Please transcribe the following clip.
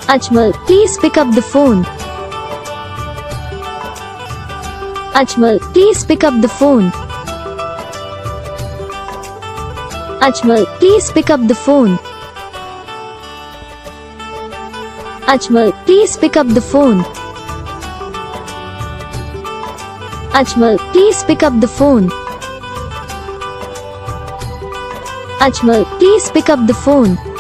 Ajmal, please pick up the phone. Ajmal, please pick up the phone. Ajmal, please pick up the phone. Ajmal, please pick up the phone. Ajmal, please pick up the phone. Ajmal, please pick up the phone.